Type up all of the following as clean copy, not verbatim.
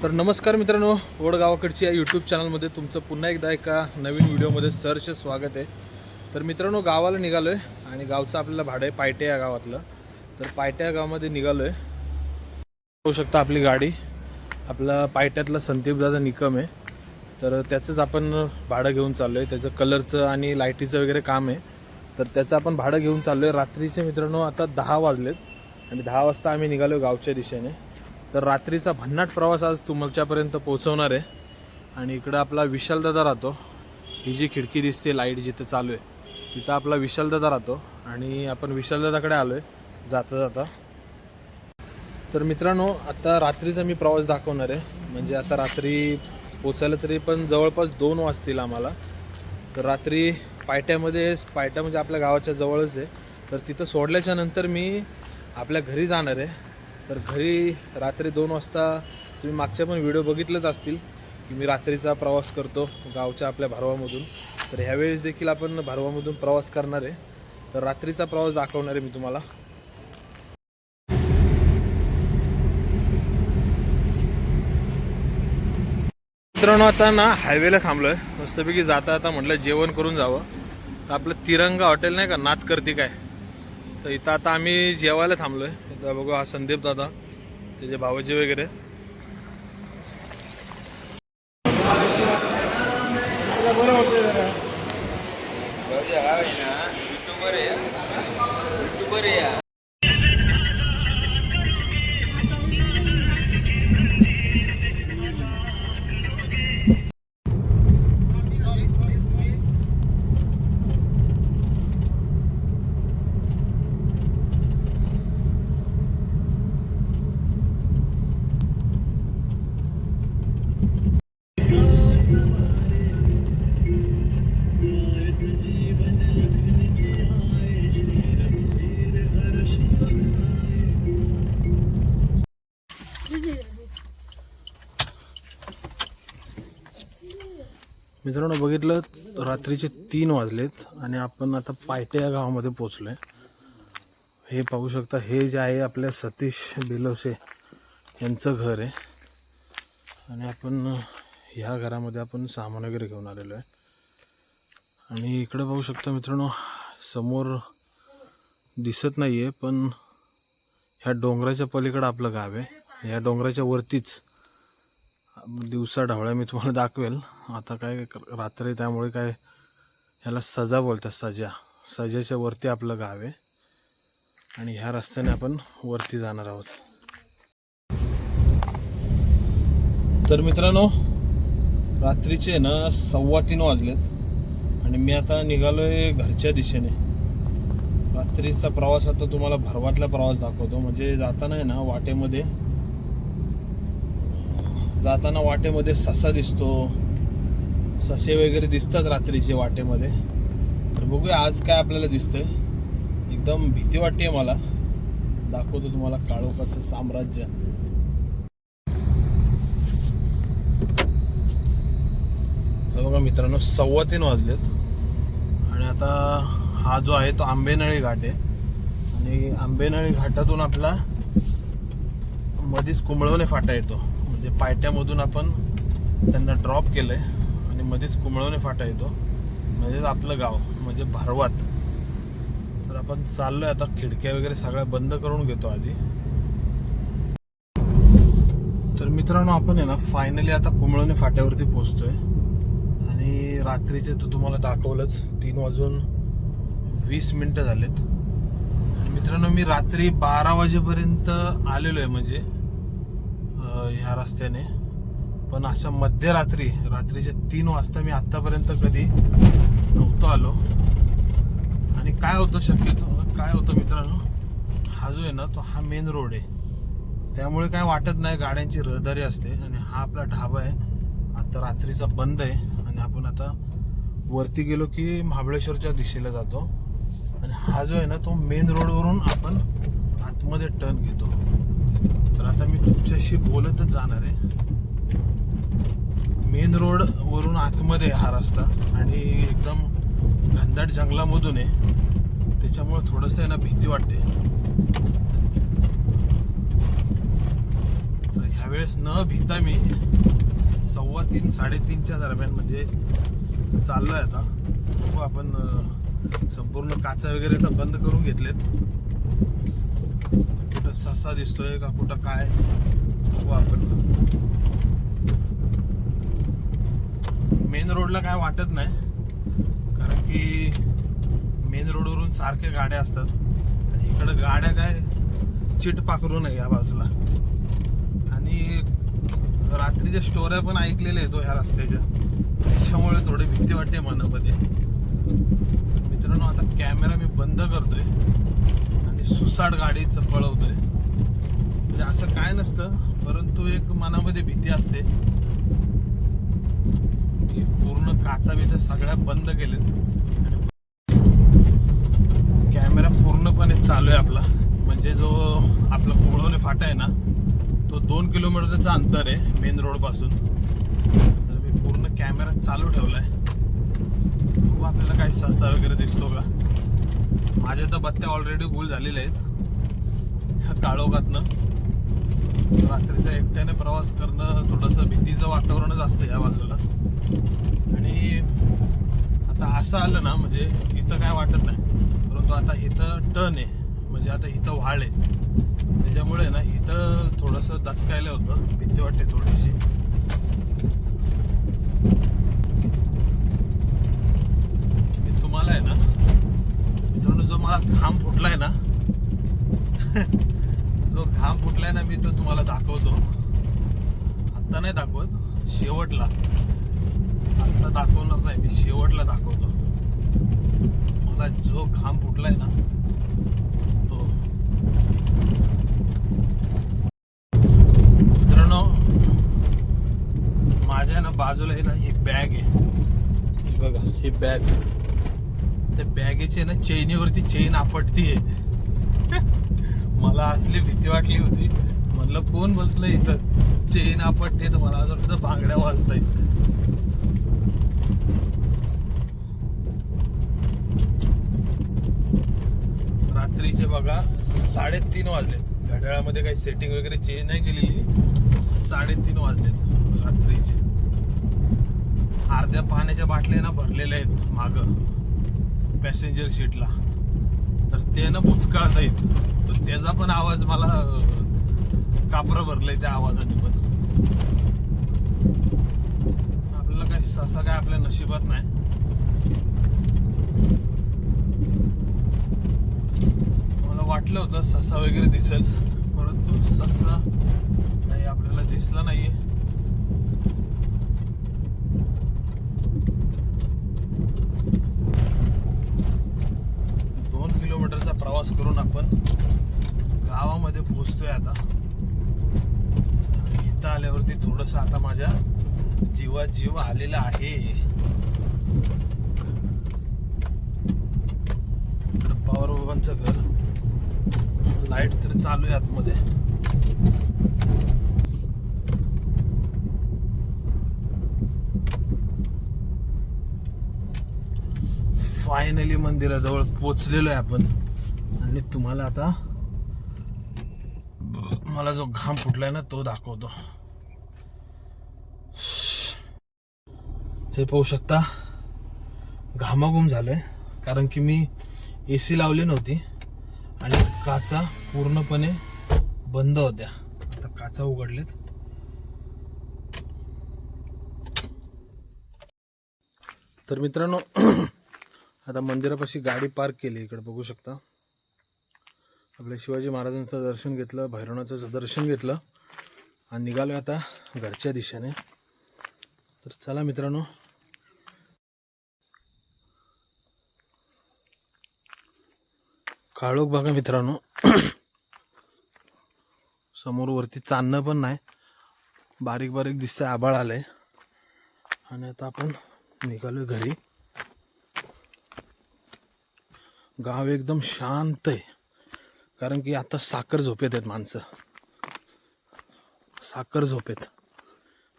तर नमस्कार मित्रांनो, वडगावाकडची या यूट्यूब चॅनलमध्ये तुमचं पुन्हा एकदा एका नवीन व्हिडिओमध्ये सहर्ष स्वागत आहे. तर मित्रांनो, गावाला निघालो आहे आणि गावचं आपल्याला भाडं आहे पायटे या गावातलं. तर पायटे या गावामध्ये निघालो आहे. पाहू शकता आपली गाडी, आपला पायट्यातला संदीपदादा निकम आहे. तर त्याचंच आपण भाडं घेऊन चाललो आहे. त्याचं कलरचं आणि लाईटीचं वगैरे काम आहे. तर त्याचं आपण भाडं घेऊन चाललो आहे. रात्रीचे मित्रांनो आता 10 वाजलेत आणि 10 वाजता आम्ही निघालो गावच्या दिशेने. तर रात्रीचा भन्नाट प्रवास आज तुमच्यापर्यंत पोहोचवणार आहे. आणि इकडं आपला विशालदादा राहतो. ही जी खिडकी दिसते लाईट जिथं चालू आहे तिथं आपला विशालदादा राहतो आणि आपण विशालदादाकडे आलो आहे जाता जाता. तर मित्रांनो, आता रात्रीचा मी प्रवास दाखवणार आहे. म्हणजे आता रात्री पोचायला तरी पण जवळपास 2 वाजतील आम्हाला. तर रात्री पायट्या म्हणजे आपल्या गावाच्या जवळच आहे. तर तिथं सोडल्याच्या नंतर मी आपल्या घरी जाणार आहे. तर घरी रात्री 2 वाजता तुम्ही मागच्या पण व्हिडिओ बघितलेच असतील की मी रात्रीचा प्रवास करतो गावच्या आपल्या भारवामधून. तर ह्यावेळेस देखील आपण भारवामधून प्रवास करणार आहे. तर रात्रीचा प्रवास दाखवणार आहे मी तुम्हाला. मित्रांनो, आता ना हायवेला थांबलो आहे. मस्तपैकी जाता आता म्हटलं जेवण करून जावं. तर आपलं तिरंगा हॉटेल नाही का, नाथ करती काय, तर इथं आता आम्ही जेवायला थांबलो आहे. इथं बघू, हा संदीप दादा, त्याचे भावजी वगैरे. मित्रांनो, बघितलं रात्रीचे 3 वाजलेत आणि आपण आता पायटे या गावामध्ये पोचलो आहे. हे पाहू शकता, हे जे आहे आपल्या सतीश बेलवसे यांचं घर आहे. आणि आपण ह्या घरामध्ये आपण सामान वगैरे घेऊन आलेलो आहे. आणि इकडे पाहू शकता मित्रांनो, समोर दिसत नाही आहे पण ह्या डोंगराच्या पलीकडं आपलं गाव आहे. ह्या डोंगराच्या वरतीच दिवसा ढवळ्या मी तुम्हाला दाखवेल. आता काय रात्री, त्यामुळे काय ह्याला सजा बोलतात, सजाच्या वरती आपलं गाव आहे. आणि ह्या रस्त्याने आपण वरती जाणार आहोत. तर मित्रांनो, रात्रीचे ना 3:15 वाजलेत आणि मी आता निघालोय घरच्या दिशेने. रात्रीचा प्रवास आता तुम्हाला भरवातला प्रवास दाखवतो. म्हणजे जाताना आहे ना वाटेमध्ये ससा दिसतो, ससे वगैरे दिसतात रात्रीचे वाटेमध्ये. तर बघूया आज काय आपल्याला दिसतंय. एकदम भीती वाटते मला. दाखवतो तुम्हाला काळोखाचं साम्राज्य. बघा मित्रांनो, 3:15 वाजलेत आणि आता हा जो आहे तो आंबेनळी घाट आहे. आणि आंबेनळी घाटातून आपला मध्येच कुंबळवणे फाटा येतो. म्हणजे पायट्यामधून आपण त्यांना ड्रॉप केलंय आणि मध्येच कुंबळवणे फाटा येतो. म्हणजेच आपलं गाव म्हणजे भारवात. तर आपण चाललोय आता. खिडक्या वगैरे सगळ्या बंद करून घेतो आधी. तर मित्रांनो, आपण आहे ना फायनली आता कुंबळवणे फाट्यावरती पोहोचतोय. आणि रात्रीचे तो तुम्हाला दाखवलंच, 3:20 झालेत. आणि मित्रांनो, मी रात्री 12 वाजेपर्यंत आलेलो आहे म्हणजे ह्या रस्त्याने. पण अशा रात्रीचे 3 वाजता मी आत्तापर्यंत कधी नव्हतो आलो. आणि काय होतं मित्रांनो, हा जो आहे ना तो हा मेन रोड आहे. त्यामुळे काय वाटत नाही, गाड्यांची रहदारी असते. आणि हा आपला ढाबा आहे, आता रात्रीचा बंद आहे. आणि आपण आता वरती गेलो की महाबळेश्वरच्या दिशेला जातो. आणि हा जो आहे ना तो मेन रोडवरून आपण आतमध्ये टर्न घेतो. तर आता मी तुमच्याशी बोलतच जाणार आहे. मेन रोड वरून आतमध्ये हा रस्ता आणि एकदम घनदाट जंगलामधून आहे. त्याच्यामुळे थोडंसं आहे ना भीती वाटते. ह्यावेळेस न भिता मी 3:15 3:30च्या दरम्यान म्हणजे चाललोय आता. बघू आपण संपूर्ण काचा वगैरे तर बंद करून घेतलेत. कुठं ससा दिसतोय का कुठं काय बघू आपण. मेन रोडला काय वाटत नाही, कारण की मेन रोडवरून सारख्या गाड्या असतात आणि इकडं गाड्या काय चिट पाखरू नये या बाजूला. आणि रात्रीच्या स्टोऱ्या पण ऐकलेल्या येतो ह्या रस्त्याच्या, त्याच्यामुळे थोडी भीती वाटते मनामध्ये. मित्रांनो आता कॅमेरा मी बंद करतोय आणि सुसाट गाडीचं पळवतोय. म्हणजे असं काय नसतं, परंतु एक मनामध्ये भीती असते. मी पूर्ण काचा बिचा सगळ्या बंद केलेत. कॅमेरा पूर्णपणे चालू आहे आपला. म्हणजे जो आपला कोळवणे फाटा आहे ना, तो 2 किलोमीटरचा अंतर आहे मेन रोड पासून. तर मी पूर्ण कॅमेरा चालू ठेवलाय. खूप आपल्याला काही ससा वगैरे दिसतो का. माझ्या तर बत्त्या ऑलरेडी गुल झालेल्या आहेत ह्या काळोखातनं. रात्रीचा एकट्याने प्रवास करणं थोडंसं भीतीचं वातावरणच असतं या बाजूला. आणि आता असं आलं ना म्हणजे इथं काय वाटत नाही, परंतु आता इथं टर्न आहे, म्हणजे आता इथं वाळ आहे, त्याच्यामुळे ना इथं थोडंसं दचकायला होतं, भीती वाटते थोडीशी. मी तुम्हाला आहे ना मित्रांनो, जो मला घाम फुटलाय ना जो घाम फुटलाय ना मी तो तुम्हाला दाखवतो. आत्ता नाही दाखवत, शेवटला. आत्ता दाखवणार नाही मी, शेवटला दाखवतो. मला जो घाम फुटलाय ना तो. मित्रांनो माझ्या ना बाजूला आहे ना ही बॅग आहे, ही बघा ही बॅग. त्या बॅगेची ना चैनीवरती चेन आपटतीये. मला असली भीती वाटली होती, म्हणलं कोण बसलं इथं चेन आपटते, तर मला असं वाटतं बांगड्या वाजताय. रात्रीचे बघा 3:30 वाजलेत. घड्याळामध्ये काही सेटिंग वगैरे चेंज नाही केलेली. 3:30 वाजलेत रात्रीचे. अर्ध्या पाण्याच्या बाटल्या ना भरलेल्या आहेत माग पॅसेंजर सीटला, तर ते ना बुचकाळत आहेत. तर त्याचा पण आवाज मला कापरं भरलंय त्या आवाजाने पण. आपल्याला काही ससा काय आपल्या नशिबात नाही. मला वाटलं होतं ससा वगैरे दिसेल, परंतु ससा काही आपल्याला दिसला नाहीये. प्रवास करून आपण गावामध्ये पोहोचतोय आता. इथं आल्यावरती थोडस आता माझ्या जीवात जीव आलेला आहे. पवार बाबांचं घर, लाईट तर चालू आहे आतमध्ये. फायनली मंदिराजवळ पोचलेलो आहे आपण. आणि तुम्हाला आता मला जो घाम फुटलाय ना तो दाखवतो. हे पाहू शकता, घामाघूम झालंय, कारण की मी AC लावली नव्हती आणि काचा पूर्णपणे बंद होत्या. आता काचा उघडलेत. तर मित्रांनो आता मंदिरापाशी गाडी पार्क केली. इकडे बघू शकता, आपल्या शिवाजी महाराजांचं दर्शन घेतलं, भैरवनाथाचं दर्शन घेतलं आणि निघालो आता घरच्या दिशेने. तर चला मित्रांनो, काळोख बघा मित्रांनो. समोर वरती चांदणं पण नाही, बारीक बारीक दिसतंय, आभाळ आलंय. आणि आता आपण निघालोय घरी. गाव एकदम शांत आहे, कारण की आता साखर झोपेत आहेत माणसं, साखर झोपेत.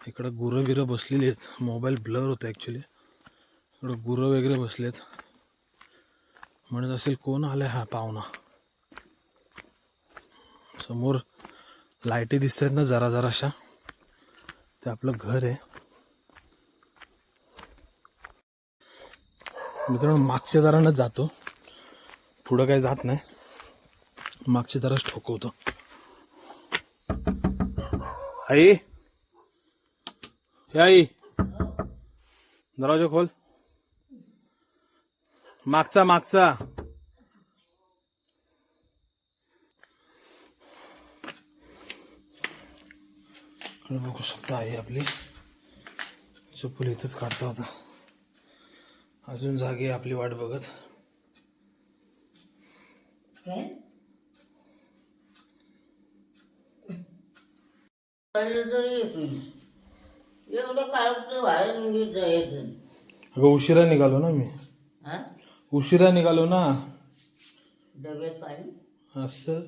इकडं गुरं बिरं बसलेली आहेत. मोबाईल ब्लर होतं ॲक्च्युली. इकडं गुरं वगैरे बसलेत. म्हणत असेल कोण आलाय हा पाहुणा. समोर लाईटी दिसत आहेत ना जरा जराशा. ते आपलं घर आहे. मित्रांनो मागच्या दारानं जातो, पुढं काही जात नाही, मागच्या दाराच ठोकवतो. आई, हे आई दरवाजा खोल. मागचा मागचा. बघू शकता आई आपली चप्पल इथंच काढता होता. अजून जागे आपली वाट बघत. अगं उशिरा निघालो ना मी, उशिरा निघालो ना. असं